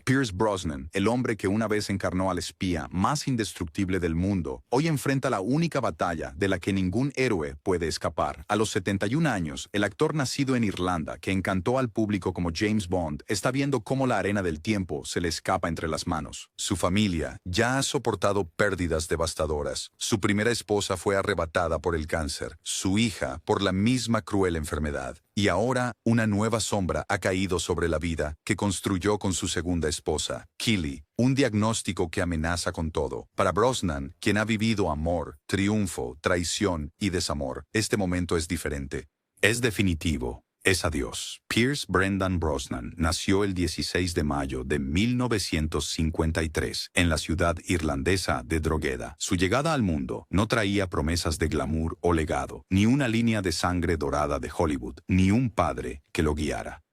Pierce Brosnan, el hombre que una vez encarnó al espía más indestructible del mundo, hoy enfrenta la única batalla de la que ningún héroe puede escapar. A los 71 años, el actor nacido en Irlanda, que encantó al público como James Bond, está viendo cómo la arena del tiempo se le escapa entre las manos. Su familia ya ha soportado pérdidas devastadoras. Su primera esposa fue arrebatada por el cáncer, su hija por la misma cruel enfermedad. Y ahora una nueva sombra ha caído sobre la vida que construyó con su segunda esposa, Keely, un diagnóstico que amenaza con todo. Para Brosnan, quien ha vivido amor, triunfo, traición y desamor, este momento es diferente. Es definitivo. Es adiós. Pierce Brendan Brosnan nació el 16 de mayo de 1953 en la ciudad irlandesa de Drogheda. Su llegada al mundo no traía promesas de glamour o legado, ni una línea de sangre dorada de Hollywood, ni un padre que lo guiara.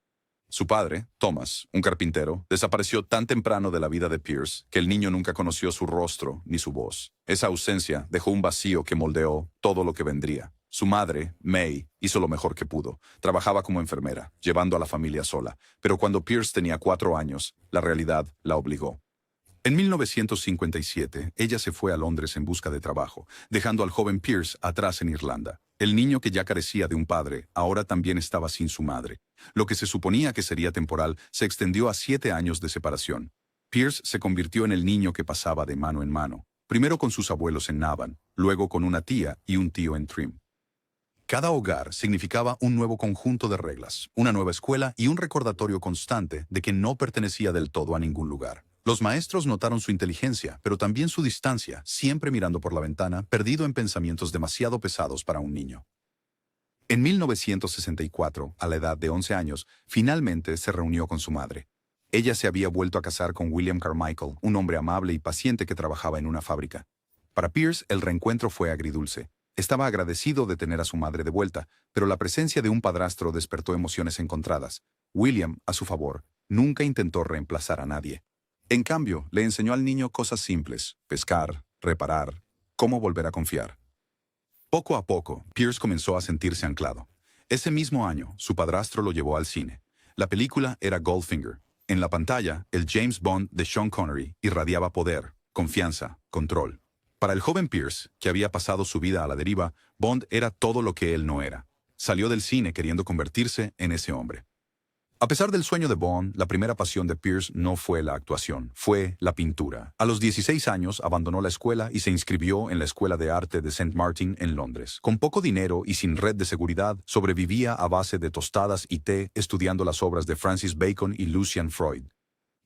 Su padre, Thomas, un carpintero, desapareció tan temprano de la vida de Pierce que el niño nunca conoció su rostro ni su voz. Esa ausencia dejó un vacío que moldeó todo lo que vendría. Su madre, May, hizo lo mejor que pudo. Trabajaba como enfermera, llevando a la familia sola. Pero cuando Pierce tenía 4 años, la realidad la obligó. En 1957, ella se fue a Londres en busca de trabajo, dejando al joven Pierce atrás en Irlanda. El niño que ya carecía de un padre, ahora también estaba sin su madre. Lo que se suponía que sería temporal se extendió a 7 años de separación. Pierce se convirtió en el niño que pasaba de mano en mano, primero con sus abuelos en Navan, luego con una tía y un tío en Trim. Cada hogar significaba un nuevo conjunto de reglas, una nueva escuela y un recordatorio constante de que no pertenecía del todo a ningún lugar. Los maestros notaron su inteligencia, pero también su distancia, siempre mirando por la ventana, perdido en pensamientos demasiado pesados para un niño. En 1964, a la edad de 11 años, finalmente se reunió con su madre. Ella se había vuelto a casar con William Carmichael, un hombre amable y paciente que trabajaba en una fábrica. Para Pierce, el reencuentro fue agridulce. Estaba agradecido de tener a su madre de vuelta, pero la presencia de un padrastro despertó emociones encontradas. William, a su favor, nunca intentó reemplazar a nadie. En cambio, le enseñó al niño cosas simples: pescar, reparar, cómo volver a confiar. Poco a poco, Pierce comenzó a sentirse anclado. Ese mismo año, su padrastro lo llevó al cine. La película era Goldfinger. En la pantalla, el James Bond de Sean Connery irradiaba poder, confianza, control. Para el joven Pierce, que había pasado su vida a la deriva, Bond era todo lo que él no era. Salió del cine queriendo convertirse en ese hombre. A pesar del sueño de Bond, la primera pasión de Pierce no fue la actuación, fue la pintura. A los 16 años abandonó la escuela y se inscribió en la Escuela de Arte de St. Martin en Londres. Con poco dinero y sin red de seguridad, sobrevivía a base de tostadas y té estudiando las obras de Francis Bacon y Lucian Freud.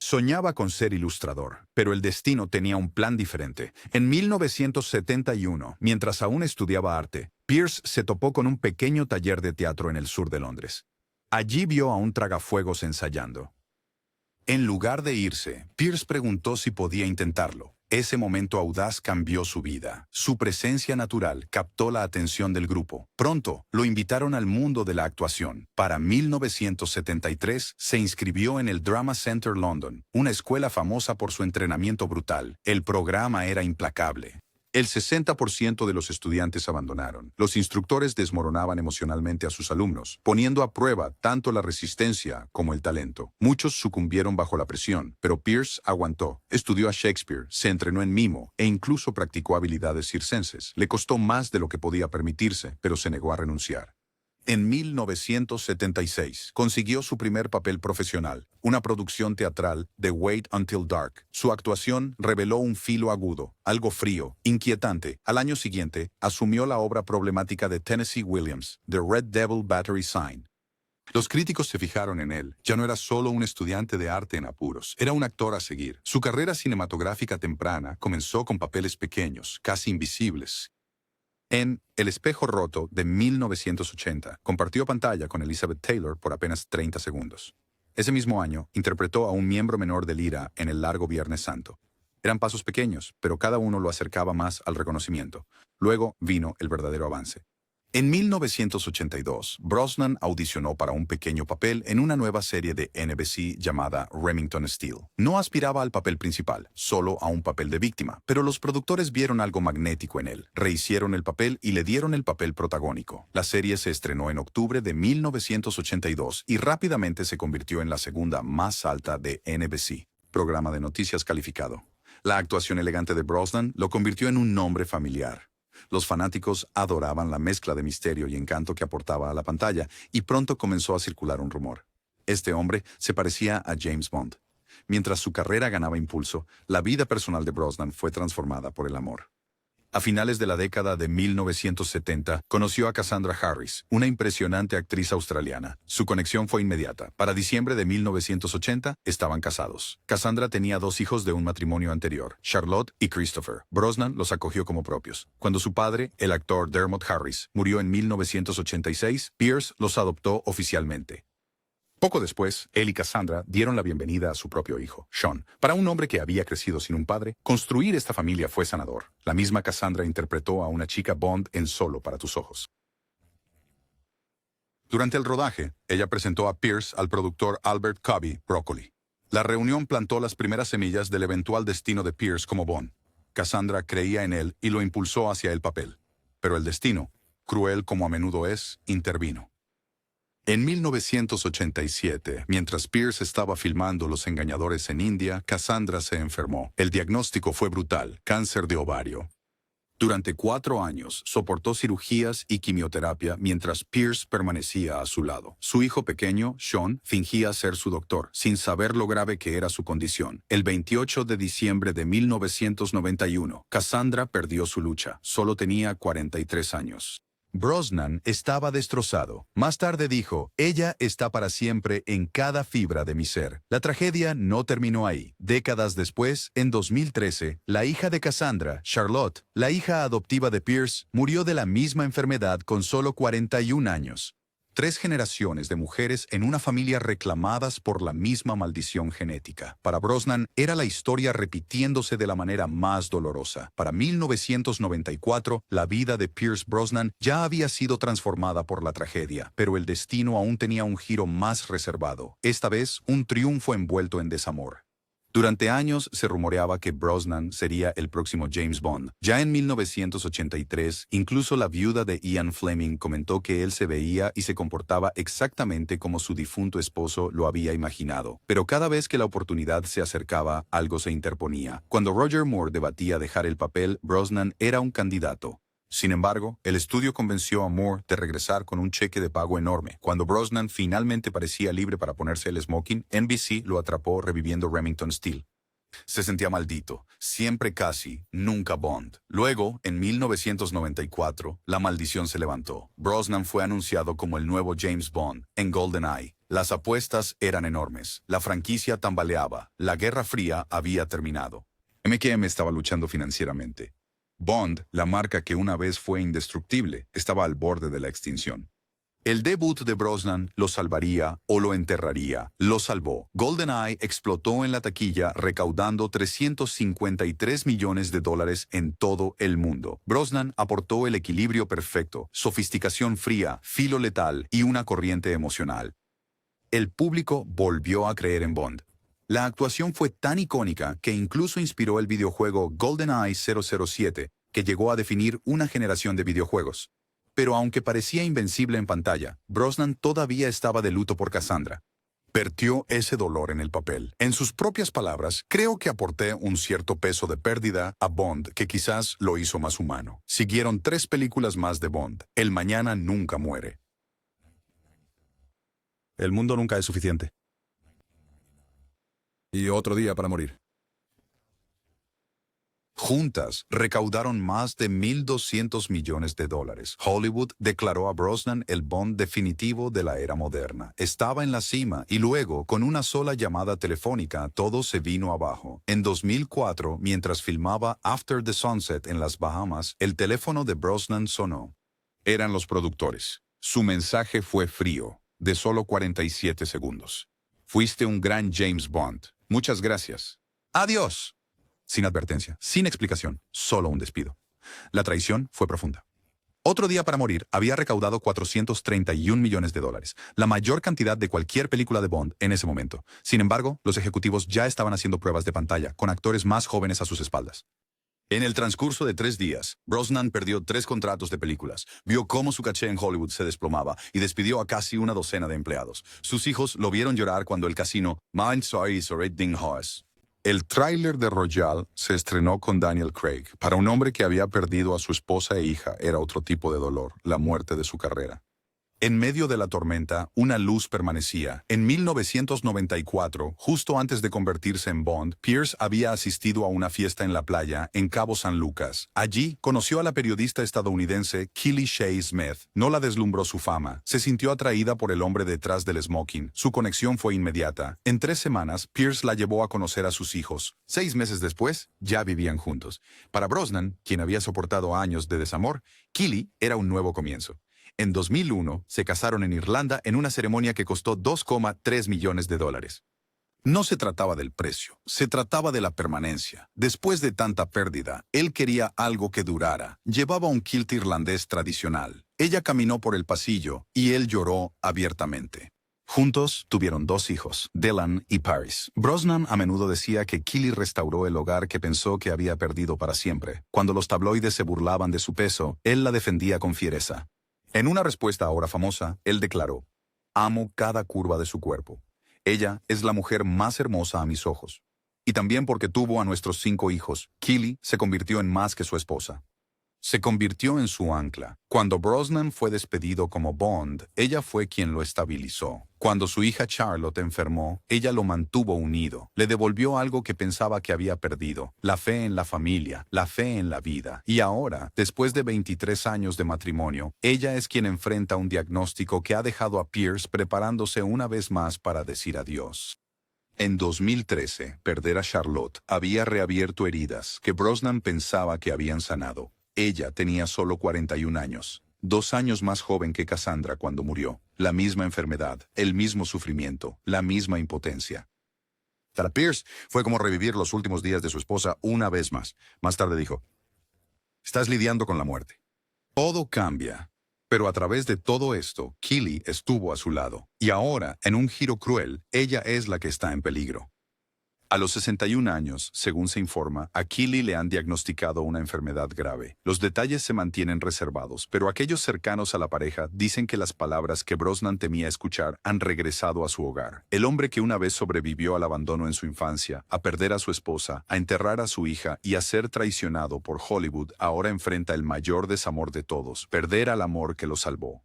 Soñaba con ser ilustrador, pero el destino tenía un plan diferente. En 1971, mientras aún estudiaba arte, Pierce se topó con un pequeño taller de teatro en el sur de Londres. Allí vio a un tragafuegos ensayando. En lugar de irse, Pierce preguntó si podía intentarlo. Ese momento audaz cambió su vida. Su presencia natural captó la atención del grupo. Pronto, lo invitaron al mundo de la actuación. Para 1973, se inscribió en el Drama Centre London, una escuela famosa por su entrenamiento brutal. El programa era implacable. El 60% de los estudiantes abandonaron. Los instructores desmoronaban emocionalmente a sus alumnos, poniendo a prueba tanto la resistencia como el talento. Muchos sucumbieron bajo la presión, pero Pierce aguantó. Estudió a Shakespeare, se entrenó en mimo e incluso practicó habilidades circenses. Le costó más de lo que podía permitirse, pero se negó a renunciar. En 1976, consiguió su primer papel profesional, una producción teatral de Wait Until Dark. Su actuación reveló un filo agudo, algo frío, inquietante. Al año siguiente, asumió la obra problemática de Tennessee Williams, The Red Devil Battery Sign. Los críticos se fijaron en él. Ya no era solo un estudiante de arte en apuros, era un actor a seguir. Su carrera cinematográfica temprana comenzó con papeles pequeños, casi invisibles. En El espejo roto de 1980, compartió pantalla con Elizabeth Taylor por apenas 30 segundos. Ese mismo año, interpretó a un miembro menor del IRA en El largo Viernes Santo. Eran pasos pequeños, pero cada uno lo acercaba más al reconocimiento. Luego vino el verdadero avance. En 1982, Brosnan audicionó para un pequeño papel en una nueva serie de NBC llamada Remington Steele. No aspiraba al papel principal, solo a un papel de víctima, pero los productores vieron algo magnético en él. Rehicieron el papel y le dieron el papel protagónico. La serie se estrenó en octubre de 1982 y rápidamente se convirtió en la segunda más alta de NBC. programa de noticias calificado. La actuación elegante de Brosnan lo convirtió en un nombre familiar. Los fanáticos adoraban la mezcla de misterio y encanto que aportaba a la pantalla, y pronto comenzó a circular un rumor. Este hombre se parecía a James Bond. Mientras su carrera ganaba impulso, la vida personal de Brosnan fue transformada por el amor. A finales de la década de 1970, conoció a Cassandra Harris, una impresionante actriz australiana. Su conexión fue inmediata. Para diciembre de 1980, estaban casados. Cassandra tenía 2 hijos de un matrimonio anterior, Charlotte y Christopher. Brosnan los acogió como propios. Cuando su padre, el actor Dermot Harris, murió en 1986, Pierce los adoptó oficialmente. Poco después, él y Cassandra dieron la bienvenida a su propio hijo, Sean. Para un hombre que había crecido sin un padre, construir esta familia fue sanador. La misma Cassandra interpretó a una chica Bond en Solo para tus ojos. Durante el rodaje, ella presentó a Pierce al productor Albert Cubby Broccoli. La reunión plantó las primeras semillas del eventual destino de Pierce como Bond. Cassandra creía en él y lo impulsó hacia el papel. Pero el destino, cruel como a menudo es, intervino. En 1987, mientras Pierce estaba filmando Los Engañadores en India, Cassandra se enfermó. El diagnóstico fue brutal, cáncer de ovario. Durante 4 años, soportó cirugías y quimioterapia mientras Pierce permanecía a su lado. Su hijo pequeño, Sean, fingía ser su doctor, sin saber lo grave que era su condición. El 28 de diciembre de 1991, Cassandra perdió su lucha. Solo tenía 43 años. Brosnan estaba destrozado. Más tarde dijo, ella está para siempre en cada fibra de mi ser. La tragedia no terminó ahí. Décadas después, en 2013, la hija de Cassandra, Charlotte, la hija adoptiva de Pierce, murió de la misma enfermedad con solo 41 años. 3 generaciones de mujeres en una familia reclamadas por la misma maldición genética. Para Brosnan, era la historia repitiéndose de la manera más dolorosa. Para 1994, la vida de Pierce Brosnan ya había sido transformada por la tragedia, pero el destino aún tenía un giro más reservado. Esta vez, un triunfo envuelto en desamor. Durante años se rumoreaba que Brosnan sería el próximo James Bond. Ya en 1983, incluso la viuda de Ian Fleming comentó que él se veía y se comportaba exactamente como su difunto esposo lo había imaginado. Pero cada vez que la oportunidad se acercaba, algo se interponía. Cuando Roger Moore debatía dejar el papel, Brosnan era un candidato. Sin embargo, el estudio convenció a Moore de regresar con un cheque de pago enorme. Cuando Brosnan finalmente parecía libre para ponerse el smoking, NBC lo atrapó reviviendo Remington Steele. Se sentía maldito, siempre casi, nunca Bond. Luego, en 1994, la maldición se levantó. Brosnan fue anunciado como el nuevo James Bond, en GoldenEye. Las apuestas eran enormes, la franquicia tambaleaba, la Guerra Fría había terminado. MGM estaba luchando financieramente. Bond, la marca que una vez fue indestructible, estaba al borde de la extinción. El debut de Brosnan lo salvaría o lo enterraría. Lo salvó. GoldenEye explotó en la taquilla recaudando $353 millones en todo el mundo. Brosnan aportó el equilibrio perfecto, sofisticación fría, filo letal y una corriente emocional. El público volvió a creer en Bond. La actuación fue tan icónica que incluso inspiró el videojuego GoldenEye 007, que llegó a definir una generación de videojuegos. Pero aunque parecía invencible en pantalla, Brosnan todavía estaba de luto por Cassandra. Vertió ese dolor en el papel. En sus propias palabras, creo que aporté un cierto peso de pérdida a Bond que quizás lo hizo más humano. Siguieron 3 películas más de Bond. El mañana nunca muere. El mundo nunca es suficiente. Y otro día para morir. Juntas, recaudaron más de $1.200 millones. Hollywood declaró a Brosnan el Bond definitivo de la era moderna. Estaba en la cima y luego, con una sola llamada telefónica, todo se vino abajo. En 2004, mientras filmaba After the Sunset en las Bahamas, el teléfono de Brosnan sonó. Eran los productores. Su mensaje fue frío, de solo 47 segundos. Fuiste un gran James Bond. Muchas gracias. ¡Adiós! Sin advertencia, sin explicación, solo un despido. La traición fue profunda. Otro día para morir había recaudado $431 millones, la mayor cantidad de cualquier película de Bond en ese momento. Sin embargo, los ejecutivos ya estaban haciendo pruebas de pantalla, con actores más jóvenes a sus espaldas. En el transcurso de 3 días, Brosnan perdió 3 contratos de películas, vio cómo su caché en Hollywood se desplomaba y despidió a casi una docena de empleados. Sus hijos lo vieron llorar cuando el casino Mind Sorry Sorry Ding Horse El tráiler de Royale se estrenó con Daniel Craig. Para un hombre que había perdido a su esposa e hija, era otro tipo de dolor, la muerte de su carrera. En medio de la tormenta, una luz permanecía. En 1994, justo antes de convertirse en Bond, Pierce había asistido a una fiesta en la playa en Cabo San Lucas. Allí conoció a la periodista estadounidense Killy Shea Smith. No la deslumbró su fama. Se sintió atraída por el hombre detrás del smoking. Su conexión fue inmediata. En 3 semanas, Pierce la llevó a conocer a sus hijos. 6 meses después, ya vivían juntos. Para Brosnan, quien había soportado años de desamor, Killy era un nuevo comienzo. En 2001, se casaron en Irlanda en una ceremonia que costó $2,3 millones. No se trataba del precio, se trataba de la permanencia. Después de tanta pérdida, él quería algo que durara. Llevaba un kilt irlandés tradicional. Ella caminó por el pasillo y él lloró abiertamente. Juntos tuvieron 2 hijos, Dylan y Paris. Brosnan a menudo decía que Killy restauró el hogar que pensó que había perdido para siempre. Cuando los tabloides se burlaban de su peso, él la defendía con fiereza. En una respuesta ahora famosa, él declaró: «Amo cada curva de su cuerpo. Ella es la mujer más hermosa a mis ojos. Y también porque tuvo a nuestros 5 hijos, Killy se convirtió en más que su esposa. Se convirtió en su ancla. Cuando Brosnan fue despedido como Bond, ella fue quien lo estabilizó. Cuando su hija Charlotte enfermó, ella lo mantuvo unido. Le devolvió algo que pensaba que había perdido: la fe en la familia, la fe en la vida. Y ahora, después de 23 años de matrimonio, ella es quien enfrenta un diagnóstico que ha dejado a Pierce preparándose una vez más para decir adiós. En 2013, perder a Charlotte había reabierto heridas que Brosnan pensaba que habían sanado. Ella tenía solo 41 años, 2 años más joven que Cassandra cuando murió. La misma enfermedad, el mismo sufrimiento, la misma impotencia. Para Pierce fue como revivir los últimos días de su esposa una vez más. Más tarde dijo: «Estás lidiando con la muerte». Todo cambia. Pero a través de todo esto, Killy estuvo a su lado. Y ahora, en un giro cruel, ella es la que está en peligro. A los 61 años, según se informa, a Killy le han diagnosticado una enfermedad grave. Los detalles se mantienen reservados, pero aquellos cercanos a la pareja dicen que las palabras que Brosnan temía escuchar han regresado a su hogar. El hombre que una vez sobrevivió al abandono en su infancia, a perder a su esposa, a enterrar a su hija y a ser traicionado por Hollywood, ahora enfrenta el mayor desamor de todos: perder al amor que lo salvó.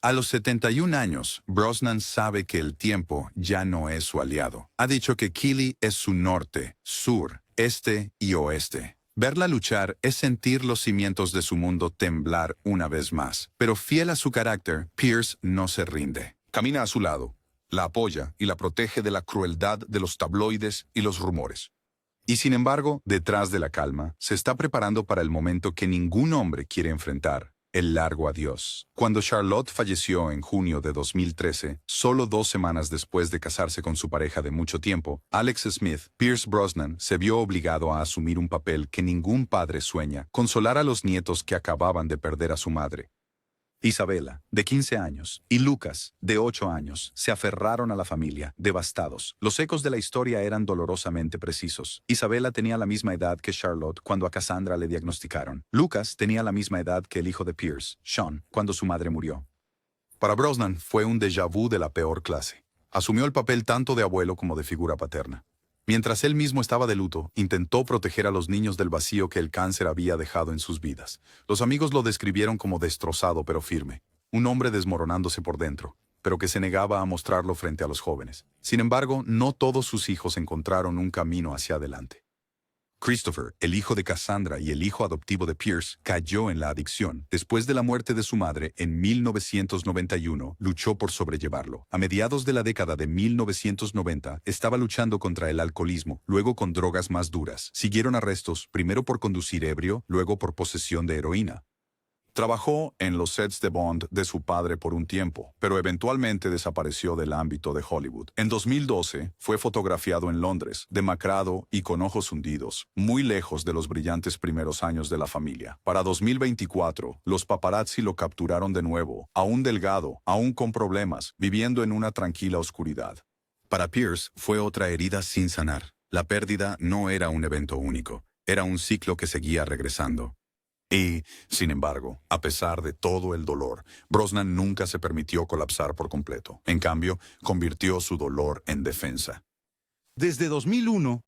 A los 71 años, Brosnan sabe que el tiempo ya no es su aliado. Ha dicho que Killy es su norte, sur, este y oeste. Verla luchar es sentir los cimientos de su mundo temblar una vez más. Pero fiel a su carácter, Pierce no se rinde. Camina a su lado, la apoya y la protege de la crueldad de los tabloides y los rumores. Y sin embargo, detrás de la calma, se está preparando para el momento que ningún hombre quiere enfrentar: el largo adiós. Cuando Charlotte falleció en junio de 2013, solo 2 semanas después de casarse con su pareja de mucho tiempo, Alex Smith, Pierce Brosnan se vio obligado a asumir un papel que ningún padre sueña: consolar a los nietos que acababan de perder a su madre. Isabella, de 15 años, y Lucas, de 8 años, se aferraron a la familia, devastados. Los ecos de la historia eran dolorosamente precisos. Isabella tenía la misma edad que Charlotte cuando a Cassandra le diagnosticaron. Lucas tenía la misma edad que el hijo de Pierce, Sean, cuando su madre murió. Para Brosnan fue un déjà vu de la peor clase. Asumió el papel tanto de abuelo como de figura paterna. Mientras él mismo estaba de luto, intentó proteger a los niños del vacío que el cáncer había dejado en sus vidas. Los amigos lo describieron como destrozado pero firme, un hombre desmoronándose por dentro, pero que se negaba a mostrarlo frente a los jóvenes. Sin embargo, no todos sus hijos encontraron un camino hacia adelante. Christopher, el hijo de Cassandra y el hijo adoptivo de Pierce, cayó en la adicción. Después de la muerte de su madre en 1991, luchó por sobrellevarlo. A mediados de la década de 1990, estaba luchando contra el alcoholismo, luego con drogas más duras. Siguieron arrestos, primero por conducir ebrio, luego por posesión de heroína. Trabajó en los sets de Bond de su padre por un tiempo, pero eventualmente desapareció del ámbito de Hollywood. En 2012, fue fotografiado en Londres, demacrado y con ojos hundidos, muy lejos de los brillantes primeros años de la familia. Para 2024, los paparazzi lo capturaron de nuevo, aún delgado, aún con problemas, viviendo en una tranquila oscuridad. Para Pierce, fue otra herida sin sanar. La pérdida no era un evento único, era un ciclo que seguía regresando. Y, sin embargo, a pesar de todo el dolor, Brosnan nunca se permitió colapsar por completo. En cambio, convirtió su dolor en defensa. Desde 2001,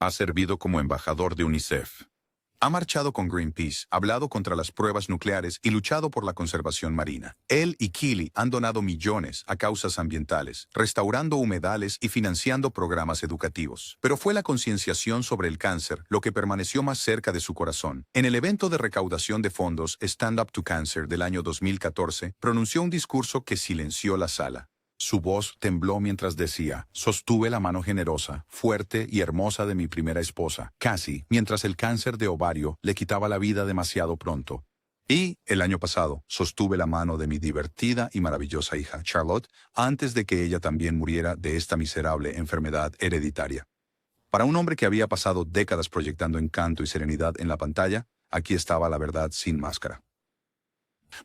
Ha servido como embajador de UNICEF. Ha marchado con Greenpeace, hablado contra las pruebas nucleares y luchado por la conservación marina. Él y Keely han donado millones a causas ambientales, restaurando humedales y financiando programas educativos. Pero fue la concienciación sobre el cáncer lo que permaneció más cerca de su corazón. En el evento de recaudación de fondos Stand Up to Cancer del año 2014, pronunció un discurso que silenció la sala. Su voz tembló mientras decía, sostuve la mano generosa, fuerte y hermosa de mi primera esposa, Cassie, mientras el cáncer de ovario le quitaba la vida demasiado pronto. Y, el año pasado, sostuve la mano de mi divertida y maravillosa hija, Charlotte, antes de que ella también muriera de esta miserable enfermedad hereditaria. Para un hombre que había pasado décadas proyectando encanto y serenidad en la pantalla, aquí estaba la verdad sin máscara.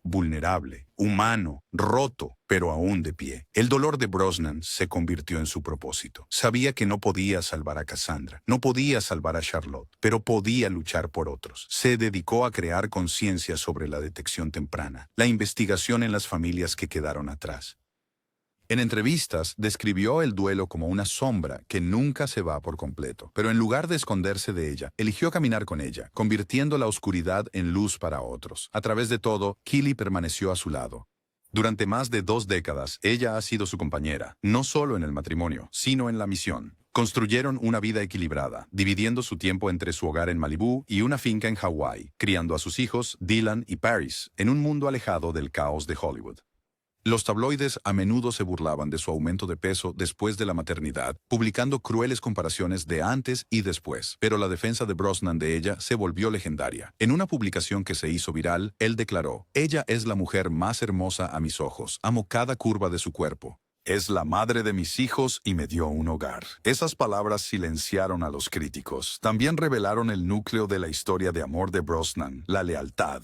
Vulnerable, humano, roto, pero aún de pie. El dolor de Brosnan se convirtió en su propósito. Sabía que no podía salvar a Cassandra, no podía salvar a Charlotte, pero podía luchar por otros. Se dedicó a crear conciencia sobre la detección temprana, la investigación en las familias que quedaron atrás. En entrevistas, describió el duelo como una sombra que nunca se va por completo, pero en lugar de esconderse de ella, eligió caminar con ella, convirtiendo la oscuridad en luz para otros. A través de todo, Keely permaneció a su lado. Durante más de 2 décadas, ella ha sido su compañera, no solo en el matrimonio, sino en la misión. Construyeron una vida equilibrada, dividiendo su tiempo entre su hogar en Malibú y una finca en Hawái, criando a sus hijos, Dylan y Paris, en un mundo alejado del caos de Hollywood. Los tabloides a menudo se burlaban de su aumento de peso después de la maternidad, publicando crueles comparaciones de antes y después. Pero la defensa de Brosnan de ella se volvió legendaria. En una publicación que se hizo viral, él declaró, «Ella es la mujer más hermosa a mis ojos. Amo cada curva de su cuerpo. Es la madre de mis hijos y me dio un hogar». Esas palabras silenciaron a los críticos. También revelaron el núcleo de la historia de amor de Brosnan, la lealtad.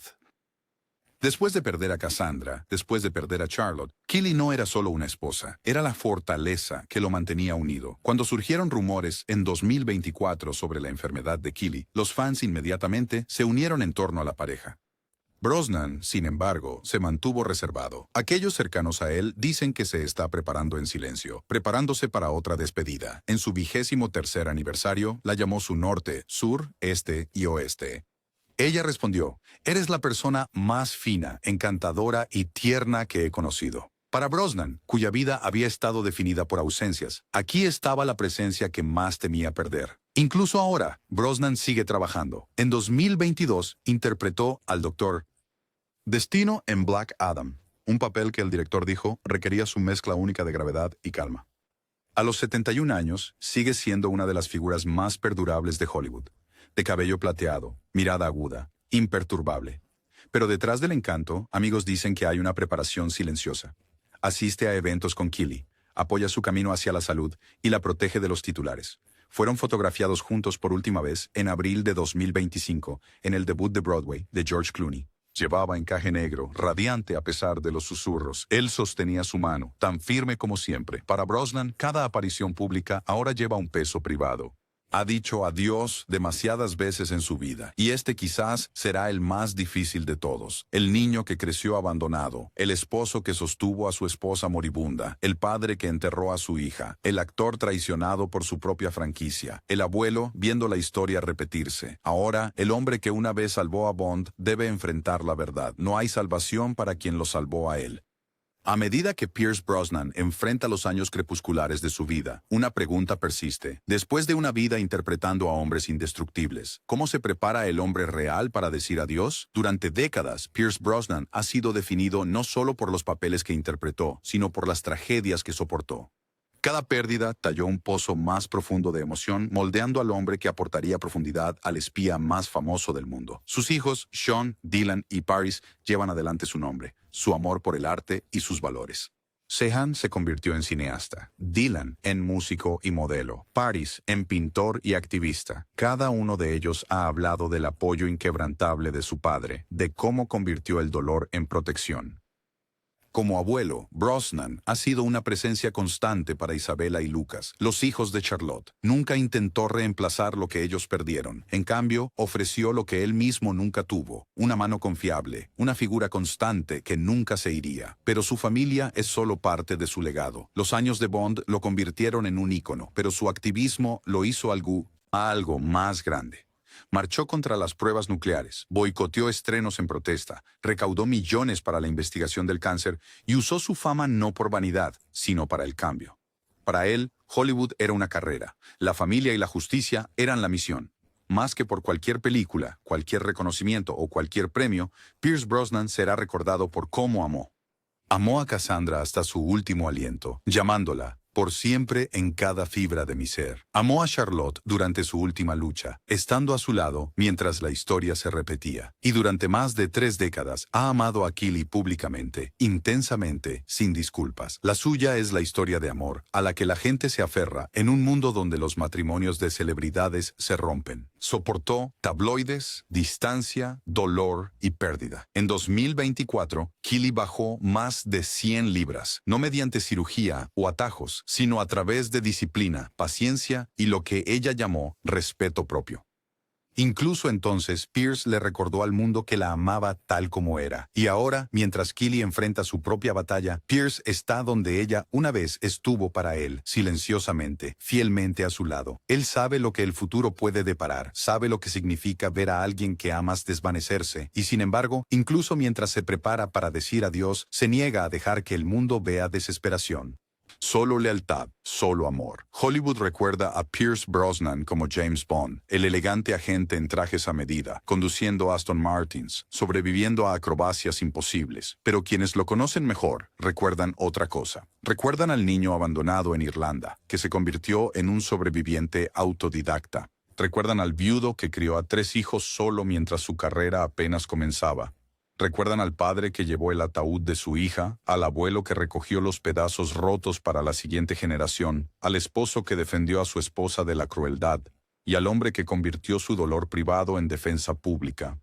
Después de perder a Cassandra, después de perder a Charlotte, Keely no era solo una esposa, era la fortaleza que lo mantenía unido. Cuando surgieron rumores en 2024 sobre la enfermedad de Keely, los fans inmediatamente se unieron en torno a la pareja. Brosnan, sin embargo, se mantuvo reservado. Aquellos cercanos a él dicen que se está preparando en silencio, preparándose para otra despedida. En su 23º aniversario, la llamó su norte, sur, este y oeste. Ella respondió, «Eres la persona más fina, encantadora y tierna que he conocido». Para Brosnan, cuya vida había estado definida por ausencias, aquí estaba la presencia que más temía perder. Incluso ahora, Brosnan sigue trabajando. En 2022, interpretó al Dr. Destino en Black Adam, un papel que el director dijo requería su mezcla única de gravedad y calma. A los 71 años, sigue siendo una de las figuras más perdurables de Hollywood. De cabello plateado, mirada aguda, imperturbable. Pero detrás del encanto, amigos dicen que hay una preparación silenciosa. Asiste a eventos con Keely, apoya su camino hacia la salud y la protege de los titulares. Fueron fotografiados juntos por última vez en abril de 2025, en el debut de Broadway de George Clooney. Llevaba encaje negro, radiante a pesar de los susurros. Él sostenía su mano, tan firme como siempre. Para Brosnan, cada aparición pública ahora lleva un peso privado. Ha dicho adiós demasiadas veces en su vida, y este quizás será el más difícil de todos. El niño que creció abandonado, el esposo que sostuvo a su esposa moribunda, el padre que enterró a su hija, el actor traicionado por su propia franquicia, el abuelo viendo la historia repetirse. Ahora, el hombre que una vez salvó a Bond debe enfrentar la verdad. No hay salvación para quien lo salvó a él. A medida que Pierce Brosnan enfrenta los años crepusculares de su vida, una pregunta persiste. Después de una vida interpretando a hombres indestructibles, ¿cómo se prepara el hombre real para decir adiós? Durante décadas, Pierce Brosnan ha sido definido no solo por los papeles que interpretó, sino por las tragedias que soportó. Cada pérdida talló un pozo más profundo de emoción, moldeando al hombre que aportaría profundidad al espía más famoso del mundo. Sus hijos, Sean, Dylan y Paris, llevan adelante su nombre, su amor por el arte y sus valores. Sehan se convirtió en cineasta, Dylan en músico y modelo, Paris en pintor y activista. Cada uno de ellos ha hablado del apoyo inquebrantable de su padre, de cómo convirtió el dolor en protección. Como abuelo, Brosnan ha sido una presencia constante para Isabella y Lucas, los hijos de Charlotte. Nunca intentó reemplazar lo que ellos perdieron. En cambio, ofreció lo que él mismo nunca tuvo, una mano confiable, una figura constante que nunca se iría. Pero su familia es solo parte de su legado. Los años de Bond lo convirtieron en un ícono, pero su activismo lo hizo algo a algo más grande. Marchó contra las pruebas nucleares, boicoteó estrenos en protesta, recaudó millones para la investigación del cáncer y usó su fama no por vanidad, sino para el cambio. Para él, Hollywood era una carrera, la familia y la justicia eran la misión. Más que por cualquier película, cualquier reconocimiento o cualquier premio, Pierce Brosnan será recordado por cómo amó. Amó a Cassandra hasta su último aliento, llamándola por siempre en cada fibra de mi ser. Amó a Charlotte durante su última lucha, estando a su lado mientras la historia se repetía. Y durante más de 3 décadas ha amado a Keely públicamente, intensamente, sin disculpas. La suya es la historia de amor, a la que la gente se aferra en un mundo donde los matrimonios de celebridades se rompen. Soportó tabloides, distancia, dolor y pérdida. En 2024, Keely bajó más de 100 libras, no mediante cirugía o atajos, sino a través de disciplina, paciencia y lo que ella llamó respeto propio. Incluso entonces, Pierce le recordó al mundo que la amaba tal como era. Y ahora, mientras Keely enfrenta su propia batalla, Pierce está donde ella una vez estuvo para él, silenciosamente, fielmente a su lado. Él sabe lo que el futuro puede deparar, sabe lo que significa ver a alguien que amas desvanecerse, y sin embargo, incluso mientras se prepara para decir adiós, se niega a dejar que el mundo vea desesperación. Solo lealtad, solo amor. Hollywood recuerda a Pierce Brosnan como James Bond, el elegante agente en trajes a medida, conduciendo Aston Martins, sobreviviendo a acrobacias imposibles. Pero quienes lo conocen mejor recuerdan otra cosa. Recuerdan al niño abandonado en Irlanda, que se convirtió en un sobreviviente autodidacta. Recuerdan al viudo que crió a 3 hijos solo mientras su carrera apenas comenzaba. Recuerdan al padre que llevó el ataúd de su hija, al abuelo que recogió los pedazos rotos para la siguiente generación, al esposo que defendió a su esposa de la crueldad, y al hombre que convirtió su dolor privado en defensa pública.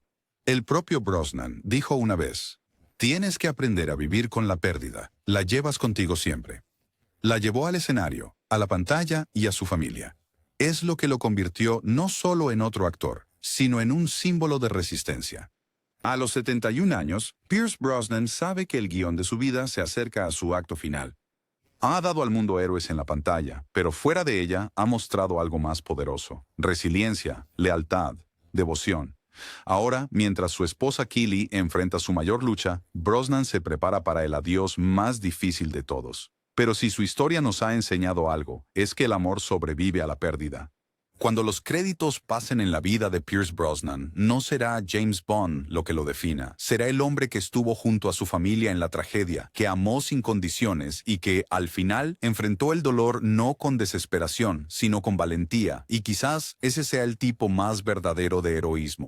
El propio Brosnan dijo una vez: «Tienes que aprender a vivir con la pérdida, la llevas contigo siempre». La llevó al escenario, a la pantalla y a su familia. Es lo que lo convirtió no solo en otro actor, sino en un símbolo de resistencia. A los 71 años, Pierce Brosnan sabe que el guión de su vida se acerca a su acto final. Ha dado al mundo héroes en la pantalla, pero fuera de ella ha mostrado algo más poderoso: resiliencia, lealtad, devoción. Ahora, mientras su esposa Keely enfrenta su mayor lucha, Brosnan se prepara para el adiós más difícil de todos. Pero si su historia nos ha enseñado algo, es que el amor sobrevive a la pérdida. Cuando los créditos pasen en la vida de Pierce Brosnan, no será James Bond lo que lo defina. Será el hombre que estuvo junto a su familia en la tragedia, que amó sin condiciones y que, al final, enfrentó el dolor no con desesperación, sino con valentía. Y quizás ese sea el tipo más verdadero de heroísmo.